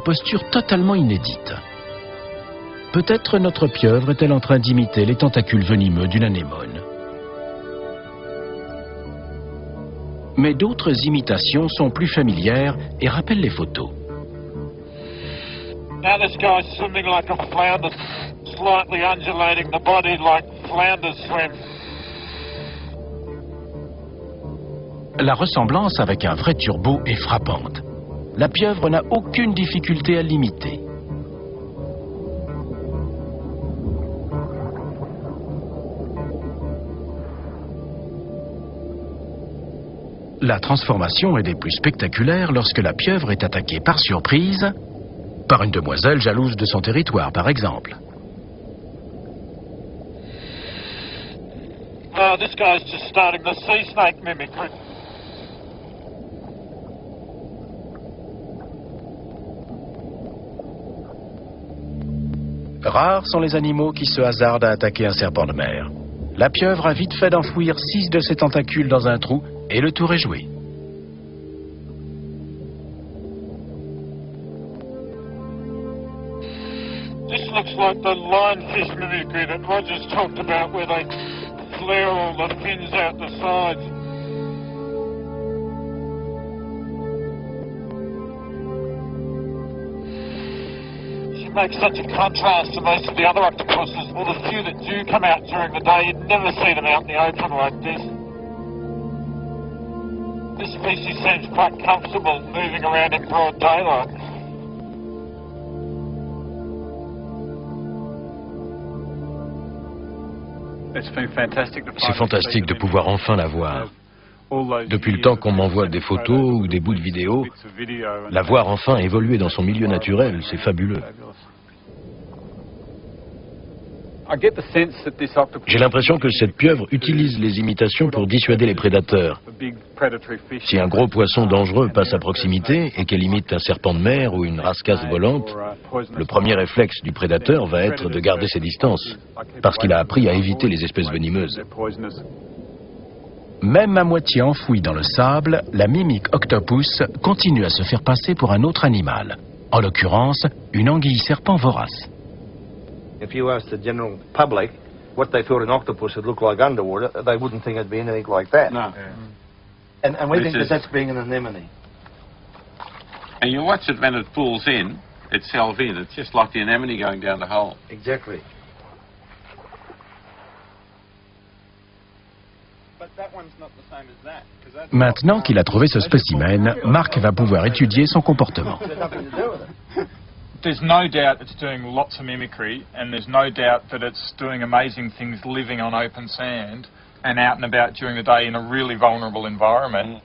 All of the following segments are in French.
posture totalement inédite. Peut-être notre pieuvre est-elle en train d'imiter les tentacules venimeux d'une anémone. Mais d'autres imitations sont plus familières et rappellent les photos. Now this guy's swimming like a flounder, slightly undulating the body like flounders swim. La ressemblance avec un vrai turbo est frappante. La pieuvre n'a aucune difficulté à l'imiter. La transformation est des plus spectaculaires lorsque la pieuvre est attaquée par surprise par une demoiselle jalouse de son territoire, par exemple. Oh, this guy's just starting the sea snake mimicry. Rares sont les animaux qui se hasardent à attaquer un serpent de mer. La pieuvre a vite fait d'enfouir 6 de ses tentacules dans un trou et le tour est joué. This looks like the lionfish mimicry that Roger's talked about, where they flare all the fins out the sides. She makes such a contrast to most of the other octopuses, or the few that do come out during the day. You'd never see them out in the open like this. This species seems quite comfortable moving around in broad daylight. C'est fantastique de pouvoir enfin la voir. Depuis le temps qu'on m'envoie des photos ou des bouts de vidéos, la voir enfin évoluer dans son milieu naturel, c'est fabuleux. J'ai l'impression que cette pieuvre utilise les imitations pour dissuader les prédateurs. Si un gros poisson dangereux passe à proximité et qu'elle imite un serpent de mer ou une rascasse volante, le premier réflexe du prédateur va être de garder ses distances, parce qu'il a appris à éviter les espèces venimeuses. Même à moitié enfouie dans le sable, la mimique octopus continue à se faire passer pour un autre animal, en l'occurrence une anguille serpent vorace. If you asked the general public what they thought an octopus would look like underwater, they wouldn't think it'd be anything like that. No. And we think that that's being an anemone. And you watch it when it pulls in, itself in. It's just like the anemone going down the hole. Exactly. Maintenant qu'il a trouvé ce spécimen, Marc va pouvoir étudier son comportement. There's no doubt it's doing lots of mimicry, and there's no doubt that it's doing amazing things living on open sand and out and about during the day in a really vulnerable environment.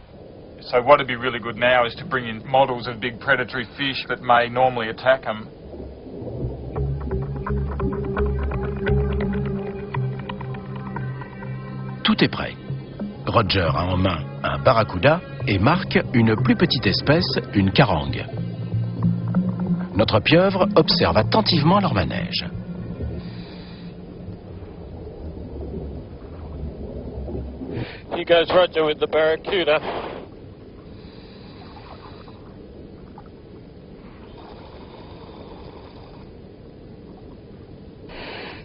So what would be really good now is to bring in models of big predatory fish that may normally attack them. Tout est prêt. Roger a en main un barracuda et Marc une plus petite espèce, une carangue. Notre pieuvre observe attentivement leur manège. Here goes Roger with the barracuda.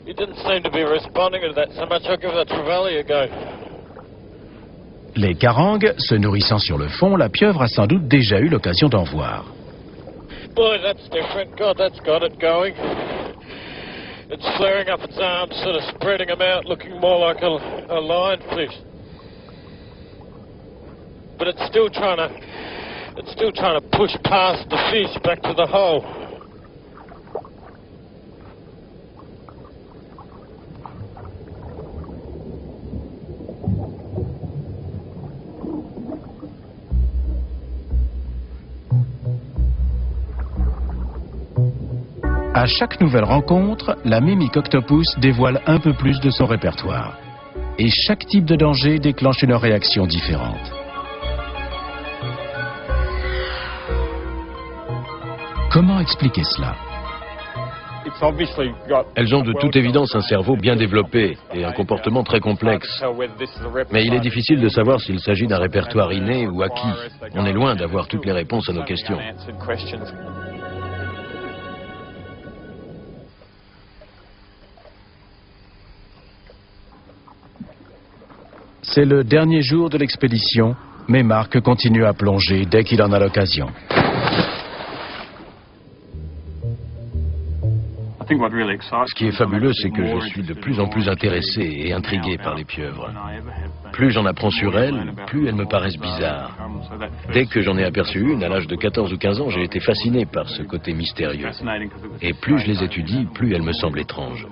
He didn't seem to be responding to that so much. I'll give that trevally a go. Les carangues se nourrissant sur le fond, la pieuvre a sans doute déjà eu l'occasion d'en voir. Boy, that's different. God, that's got it going. It's flaring up its arms, sort of spreading them out, looking more like a lionfish. But it's still trying to push past the fish back to the hole. À chaque nouvelle rencontre, la mimique octopus dévoile un peu plus de son répertoire. Et chaque type de danger déclenche une réaction différente. Comment expliquer cela? Elles ont de toute évidence un cerveau bien développé et un comportement très complexe. Mais il est difficile de savoir s'il s'agit d'un répertoire inné ou acquis. On est loin d'avoir toutes les réponses à nos questions. C'est le dernier jour de l'expédition, mais Mark continue à plonger dès qu'il en a l'occasion. Ce qui est fabuleux, c'est que je suis de plus en plus intéressé et intrigué par les pieuvres. Plus j'en apprends sur elles, plus elles me paraissent bizarres. Dès que j'en ai aperçu une, à l'âge de 14 ou 15 ans, j'ai été fasciné par ce côté mystérieux. Et plus je les étudie, plus elles me semblent étranges.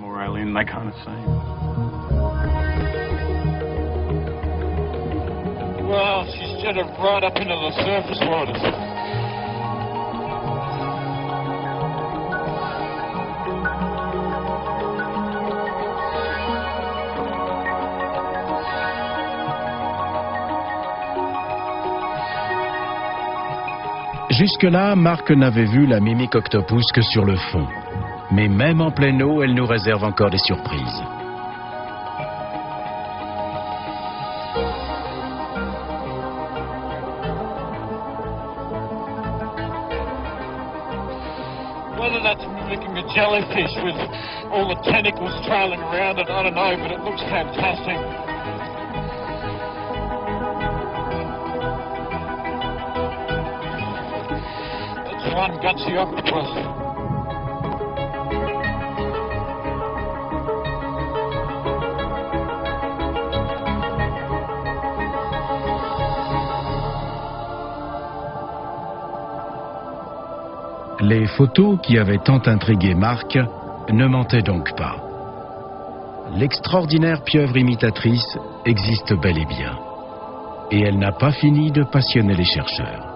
Well, she's jetted right up into the surface waters. Jusque-là, Mark n'avait vu la mimique octopus que sur le fond. Mais même en pleine eau, elle nous réserve encore des surprises. Whether that's mimicking a jellyfish with all the tentacles trailing around it, I don't know, but it looks fantastic. It's one gutsy octopus. Les photos qui avaient tant intrigué Mark ne mentaient donc pas. L'extraordinaire pieuvre imitatrice existe bel et bien. Et elle n'a pas fini de passionner les chercheurs.